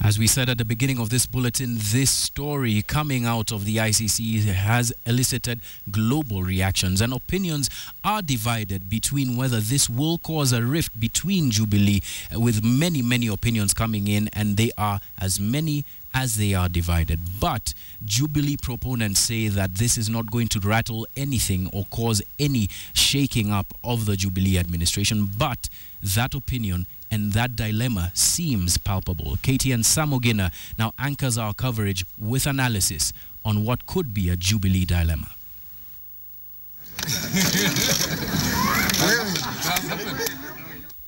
As we said at the beginning of this bulletin, this story coming out of the ICC has elicited global reactions, and opinions are divided between whether this will cause a rift between Jubilee, with many opinions coming in, and they are as many as they are divided. But Jubilee proponents say that this is not going to rattle anything or cause any shaking up of the Jubilee administration, but that opinion and that dilemma seems palpable. KTN Samogina now anchors our coverage with analysis on what could be a Jubilee dilemma.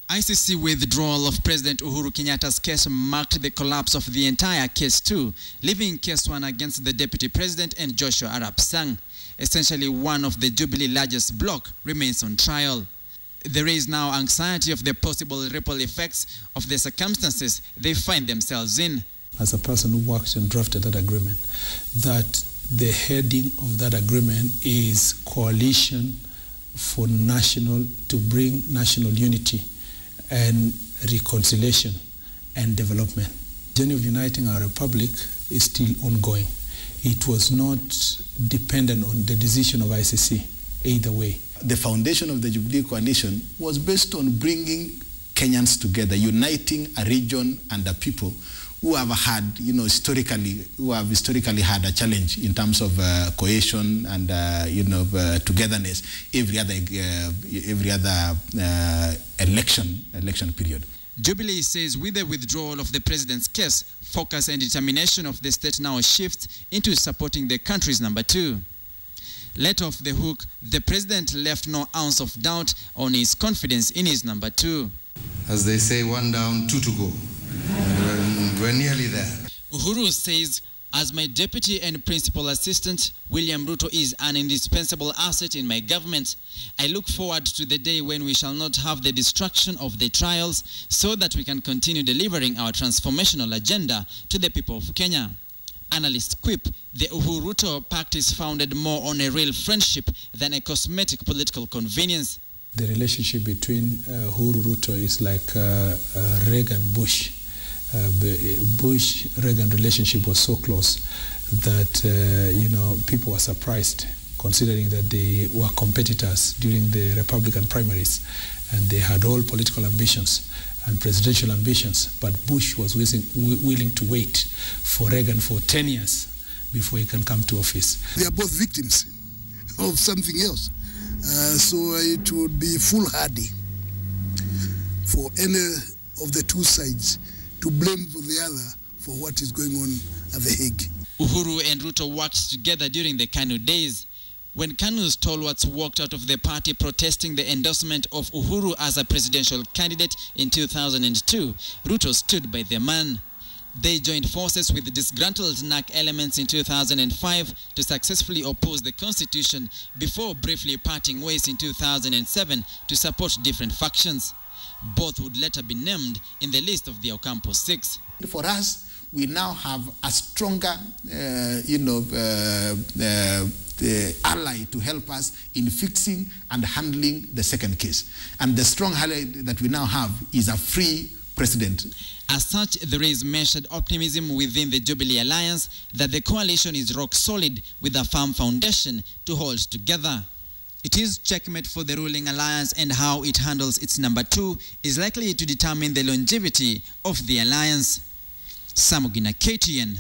ICC withdrawal of President Uhuru Kenyatta's case marked the collapse of the entire case 2, leaving case 1 against the Deputy President and Joshua Arap Sang. Essentially, one of the Jubilee largest bloc remains on trial. There is now anxiety of the possible ripple effects of the circumstances they find themselves in. As a person who worked and drafted that agreement, that the heading of that agreement is coalition for to bring national unity and reconciliation and development. The journey of uniting our republic is still ongoing. It was not dependent on the decision of ICC either way. The foundation of the Jubilee Coalition was based on bringing Kenyans together, uniting a region and a people who have had, historically had a challenge in terms of cohesion and, togetherness every other election period. Jubilee says with the withdrawal of the president's case, focus and determination of the state now shifts into supporting the country's number 2. Let off the hook, the president left no ounce of doubt on his confidence in his number 2. As they say, 1 down, 2 to go. We're nearly there. Uhuru says, as my deputy and principal assistant, William Ruto is an indispensable asset in my government. I look forward to the day when we shall not have the distraction of the trials, so that we can continue delivering our transformational agenda to the people of Kenya. Analysts quip the Uhuru-Ruto pact is founded more on a real friendship than a cosmetic political convenience. The relationship between Uhuru-Ruto is like Reagan-Bush. Bush-Reagan relationship was so close that, people were surprised, considering that they were competitors during the Republican primaries, and they had all political ambitions and presidential ambitions, but Bush was willing to wait for Reagan for 10 years before he can come to office. They are both victims of something else. So it would be foolhardy for any of the two sides to blame the other for what is going on at The Hague. Uhuru and Ruto worked together during the KANU days. When KANU's stalwarts walked out of the party protesting the endorsement of Uhuru as a presidential candidate in 2002, Ruto stood by their man. They joined forces with disgruntled NAC elements in 2005 to successfully oppose the constitution before briefly parting ways in 2007 to support different factions. Both would later be named in the list of the Ocampo 6. For us, we now have a stronger, ally to help us in fixing and handling the second case. And the strong ally that we now have is a free president. As such, there is measured optimism within the Jubilee Alliance that the coalition is rock solid with a firm foundation to hold together. It is checkmate for the ruling alliance, and how it handles its number 2 is likely to determine the longevity of the alliance. Samogina, KTN.